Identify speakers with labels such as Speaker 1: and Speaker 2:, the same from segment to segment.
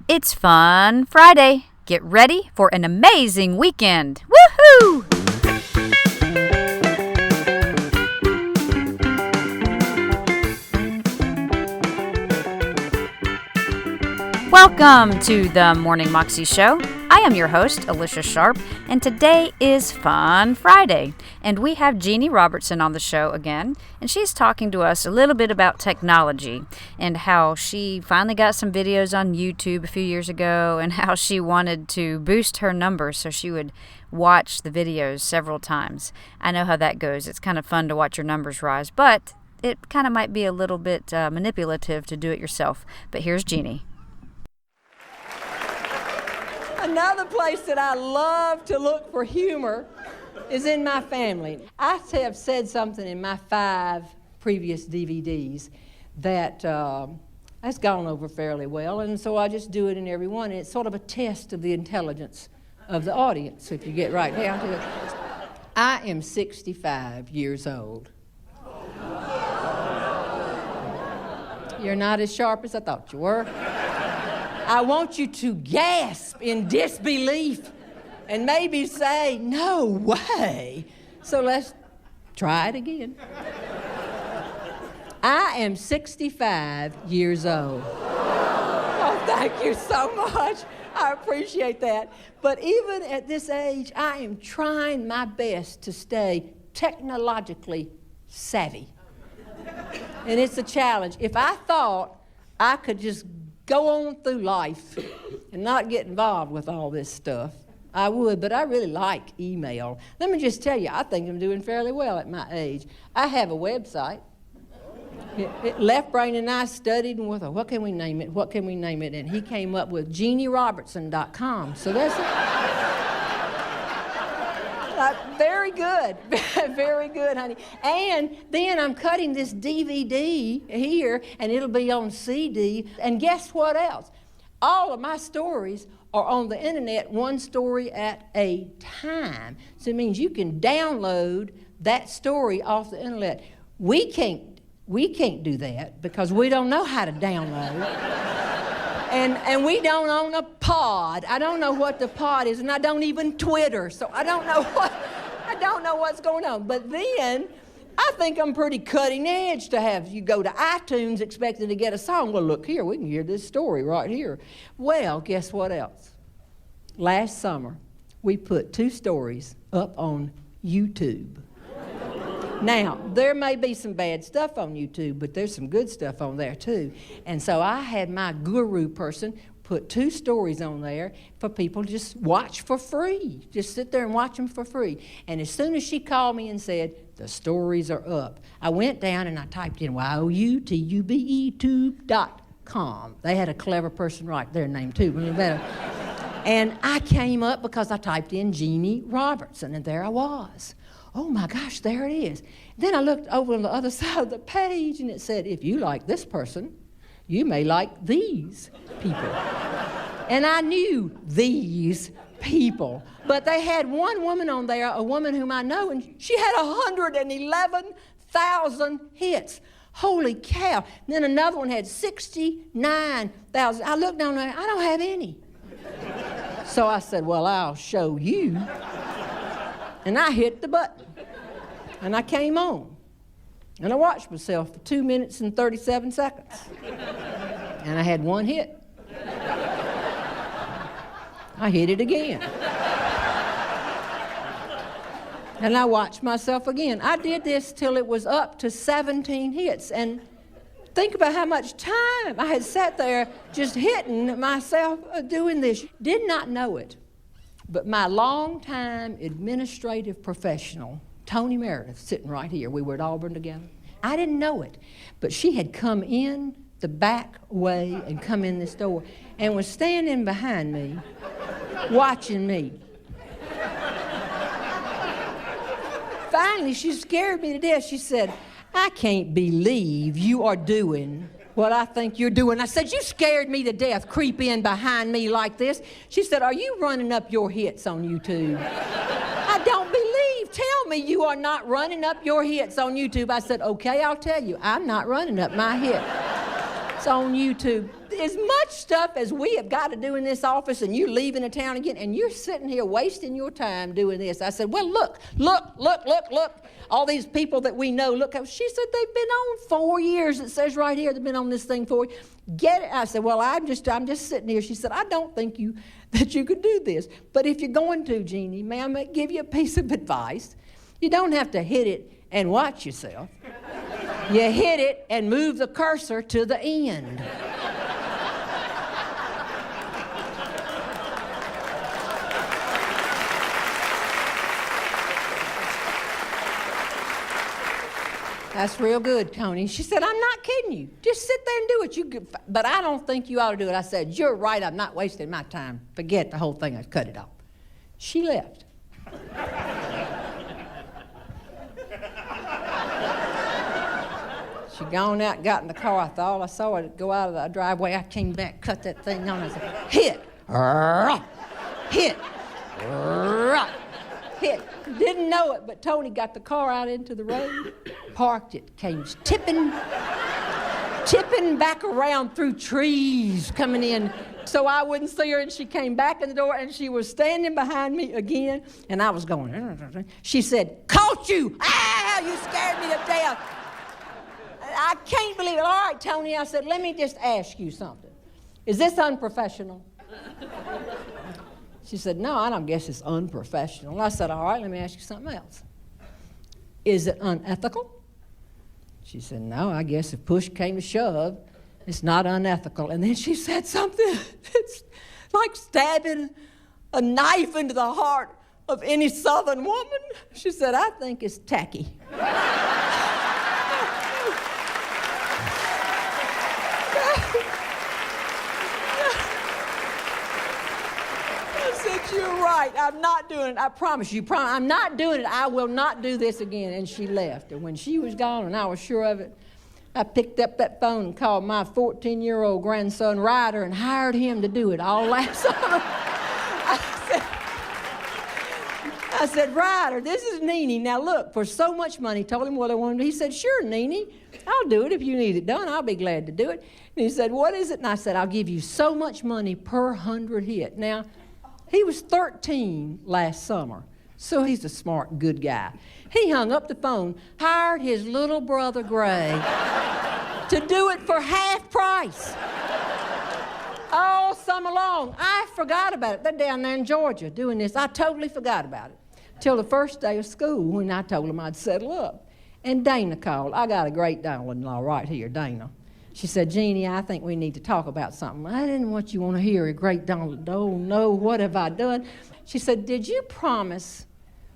Speaker 1: It's Fun Friday. Get ready for an amazing weekend. Woohoo! Welcome to the Morning Moxie Show. I am your host, Alicia Sharp, and today is Fun Friday. And we have Jeanne Robertson on the show again, and she's talking to us a little bit about technology and how she finally got some videos on YouTube a few years ago and how she wanted to boost her numbers so she would watch the videos several times. I know how that goes. It's kind of fun to watch your numbers rise, but it kind of might be a little bit manipulative to do it yourself. But here's Jeanne.
Speaker 2: Another place that I love to look for humor is in my family. I have said something in my 5 previous DVDs that has gone over fairly well, and so I just do it in every one. And it's sort of a test of the intelligence of the audience, if you get right down to it. I am 65 years old. You're not as sharp as I thought you were. I want you to gasp in disbelief and maybe say, no way. So let's try it again. I am 65 years old. Oh, thank you so much. I appreciate that. But even at this age, I am trying my best to stay technologically savvy. And it's a challenge. If I thought I could just go on through life and not get involved with all this stuff, I would, but I really like email. Let me just tell you, I think I'm doing fairly well at my age. I have a website. Left Brain and I studied and thought, what can we name it? What can we name it? And he came up with JeanneRobertson.com. So that's very good. Very good, honey. And then I'm cutting this DVD here, and it'll be on CD. And guess what else? All of my stories are on the internet, one story at a time. So it means you can download that story off the internet. We can't do that because we don't know how to download. And we don't own a pod. I don't know what the pod is, and I don't even Twitter, so I don't know what's going on. But then I think I'm pretty cutting edge to have you go to iTunes expecting to get a song. Well, look here, we can hear this story right here. Well, guess what else? Last summer, we put 2 stories up on YouTube. Now, there may be some bad stuff on YouTube, but there's some good stuff on there too. And so I had my guru person put 2 stories on there for people to just watch for free. Just sit there and watch them for free. And as soon as she called me and said, the stories are up, I went down and I typed in youtube.com. They had a clever person write their name too. And I came up because I typed in Jeanne Robertson, and there I was. Oh my gosh, there it is. Then I looked over on the other side of the page and it said, if you like this person, you may like these people. And I knew these people. But they had one woman on there, a woman whom I know, and she had 111,000 hits. Holy cow. And then another one had 69,000. I looked down there, I don't have any. So I said, well, I'll show you. And I hit the button. And I came on. And I watched myself for 2 minutes and 37 seconds. And I had 1 hit. I hit it again. And I watched myself again. I did this till it was up to 17 hits. And think about how much time I had sat there just hitting myself doing this. Did not know it. But my longtime administrative professional, Tony Meredith, sitting right here, we were at Auburn together. I didn't know it, but she had come in the back way and come in this door and was standing behind me, watching me. Finally, she scared me to death. She said, I can't believe you are doing what I think you're doing. I said, you scared me to death, creep in behind me like this. She said, are you running up your hits on YouTube? I don't believe. Tell me you are not running up your hits on YouTube. I said, okay, I'll tell you. I'm not running up my hit. It's on YouTube. As much stuff as we have got to do in this office, and you leaving the town again, and you're sitting here wasting your time doing this. I said, well, look. All these people that we know, look. She said, they've been on 4 years. It says right here they've been on this thing for. Get it? I said, well, I'm just sitting here. She said, I don't think that you could do this. But if you're going to, Jeannie, may I give you a piece of advice? You don't have to hit it and watch yourself. You hit it and move the cursor to the end. That's real good, Tony. She said, I'm not kidding you. Just sit there and do it. But I don't think you ought to do it. I said, you're right. I'm not wasting my time. Forget the whole thing. I cut it off. She left. She gone out, got in the car. I thought I saw her go out of the driveway. I came back, cut that thing on. I said, hit. Hit. Hit. Didn't know it, but Tony got the car out into the road, parked it, came tipping back around through trees coming in so I wouldn't see her, and she came back in the door, and she was standing behind me again, and I was going, she said, caught you! Ah, you scared me to death! I can't believe it. All right, Tony, I said, let me just ask you something. Is this unprofessional? She said, no, I don't guess it's unprofessional. I said, all right, let me ask you something else. Is it unethical? She said, no, I guess if push came to shove, it's not unethical. And then she said something that's like stabbing a knife into the heart of any Southern woman. She said, I think it's tacky. You're right. I'm not doing it. I promise you. I'm not doing it. I will not do this again. And she left. And when she was gone, and I was sure of it, I picked up that phone and called my 14-year-old grandson, Ryder, and hired him to do it all last summer. I said, Ryder, this is Nene. Now, look, for so much money, told him what I wanted. He said, sure, Nene, I'll do it. If you need it done, I'll be glad to do it. And he said, what is it? And I said, I'll give you so much money per 100 hit. Now, he was 13 last summer, so he's a smart, good guy. He hung up the phone, hired his little brother, Gray, to do it for half price. All summer long. I forgot about it. They're down there in Georgia doing this. I totally forgot about it till the first day of school when I told them I'd settle up. And Dana called. I got a great daughter-in-law right here, Dana. She said, Jeannie, I think we need to talk about something. I didn't want you to hear a great Donald. Oh, no, what have I done? She said, did you promise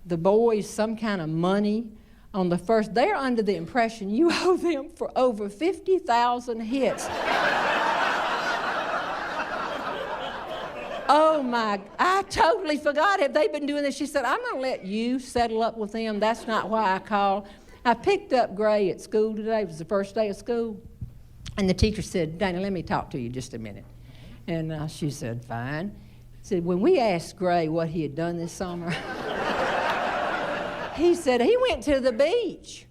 Speaker 2: the boys some kind of money on the first? They're under the impression you owe them for over 50,000 hits. Oh, my, I totally forgot. Have they been doing this? She said, I'm going to let you settle up with them. That's not why I called. I picked up Gray at school today. It was the first day of school. And the teacher said, Dana, let me talk to you just a minute. And she said, fine. Said, when we asked Gray what he had done this summer, he said he went to the beach.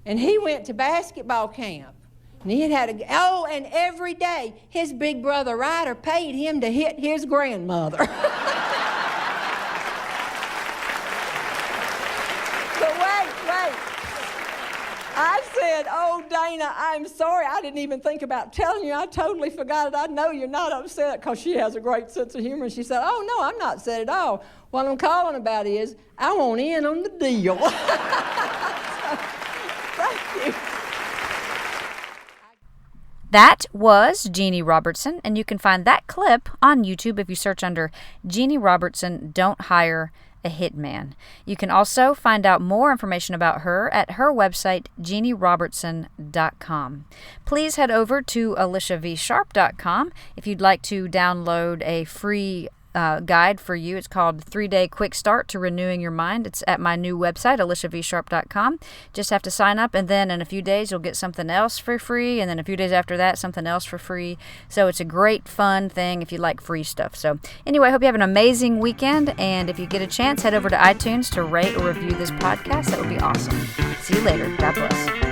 Speaker 2: And he went to basketball camp. And he had and every day his big brother Ryder paid him to hit his grandmother. But wait. I said, oh, Dana, I'm sorry. I didn't even think about telling you. I totally forgot it. I know you're not upset because she has a great sense of humor. And she said, oh, no, I'm not upset at all. What I'm calling about is I want in on the deal. So, thank you.
Speaker 1: That was Jeanne Robertson, and you can find that clip on YouTube if you search under Jeanne Robertson Don't Hire a Hitman. You can also find out more information about her at her website, JeanneRobertson.com. Please head over to AliciaVSharp.com if you'd like to download a free guide for you. It's called 3-Day Quick Start to Renewing Your Mind. It's at my new website, AliciaVSharp.com. Just have to sign up, and then in a few days you'll get something else for free, and then a few days after that something else for free. So it's a great fun thing if you like free stuff. So anyway, I hope you have an amazing weekend, and if you get a chance, head over to iTunes to rate or review this podcast. That would be awesome. See you later. God bless.